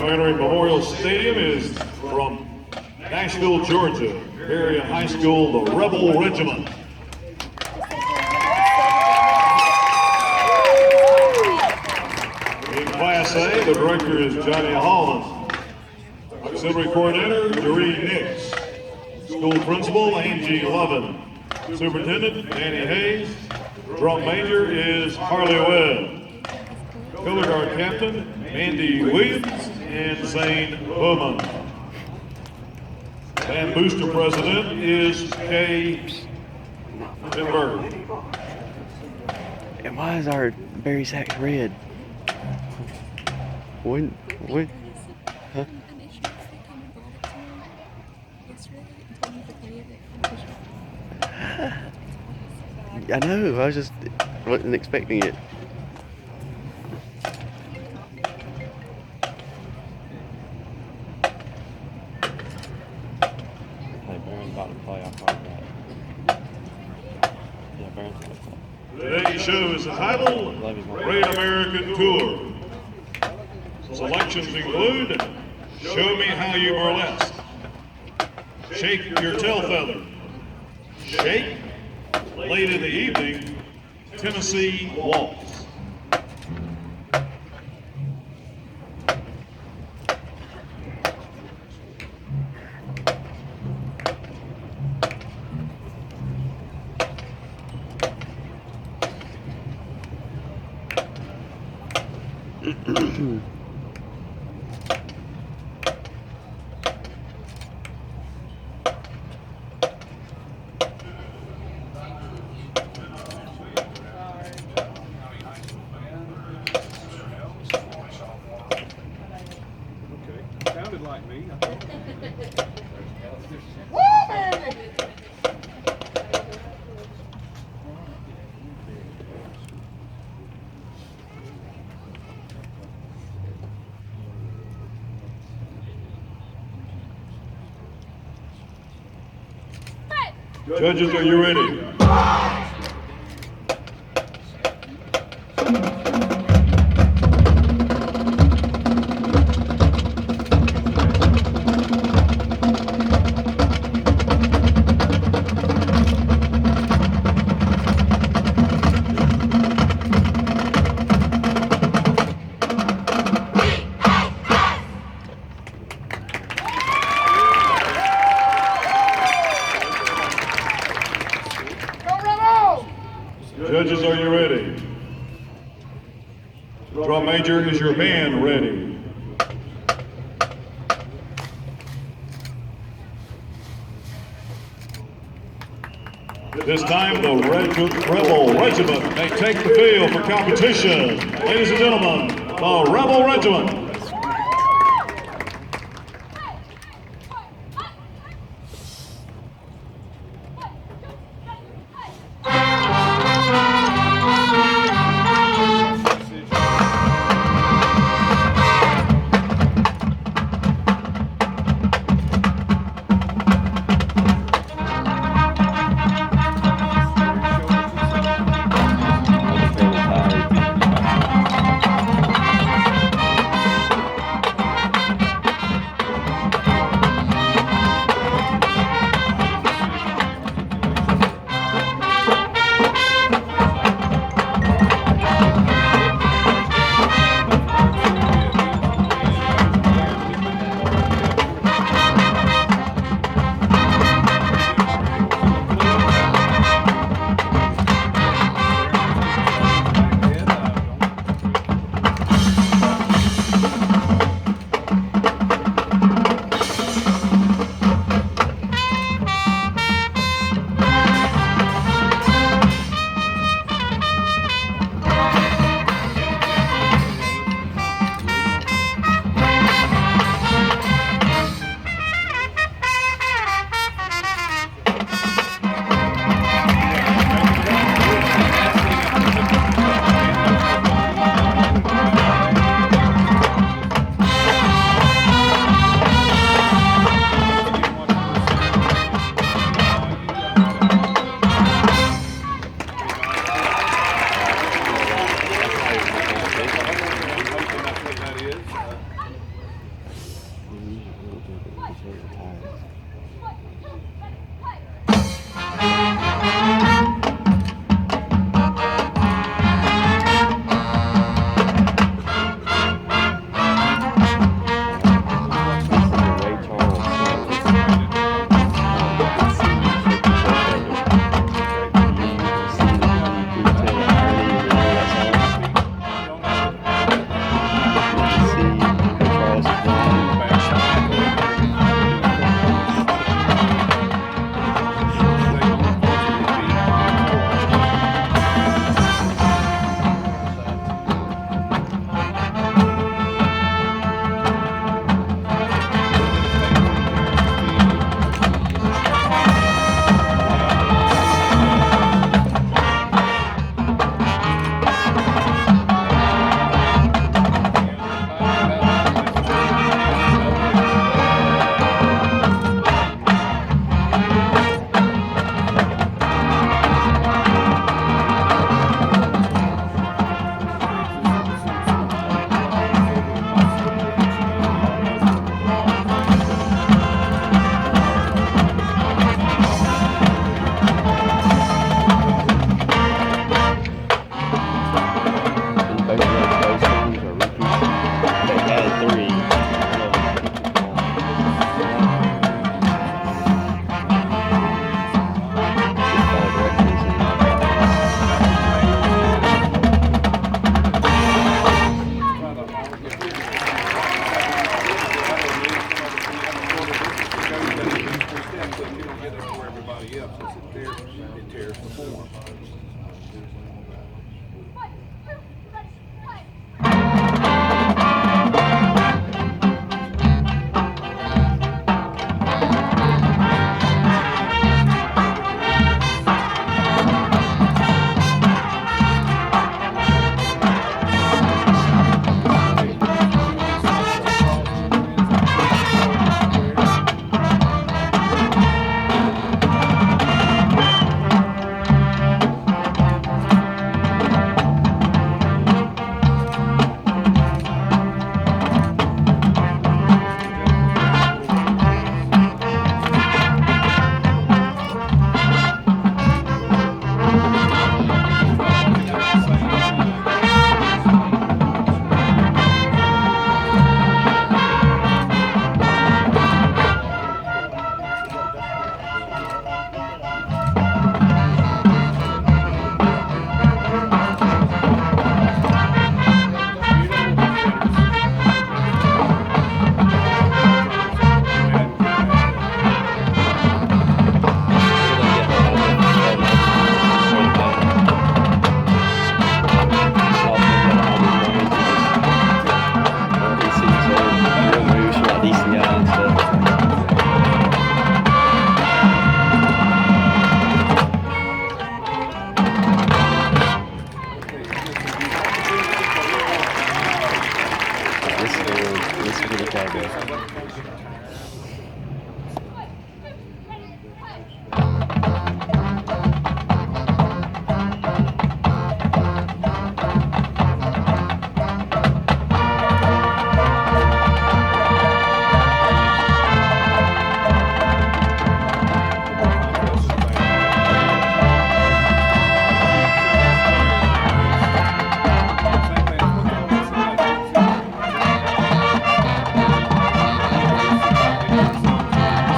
Complimentary Memorial Stadium is from Nashville, Georgia, area high school, the Rebel Regiment. In Class A, the director is Johnny Holland. Auxiliary coordinator, Doreen Nix. School principal, Angie Lovin. Superintendent, Danny Hayes. Drum major is Harley Webb. Color guard captain, Andy Williams and Zane Bowman. And booster president is Kay Timberg. And why is our berry sacks red? When, huh? I know, I wasn't expecting it. Hey, Baron's about to play, I'll call you back. Yeah, Baron's about to play. Today's show is entitled Great American Tour. Selections include Show Me How You Burlesque, Shake Your Tail Feather, Shake, Late in the Evening, Tennessee Waltz. Sounded like me. Judges, are you ready? Judges, are you ready? Drum major, is your band ready? This time, the Rebel Regiment may take the field for competition. Ladies and gentlemen, the Rebel Regiment. It tears the form. This is really cowboy.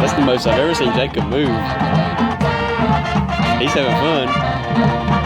That's the most I've ever seen Jacob move. He's having fun.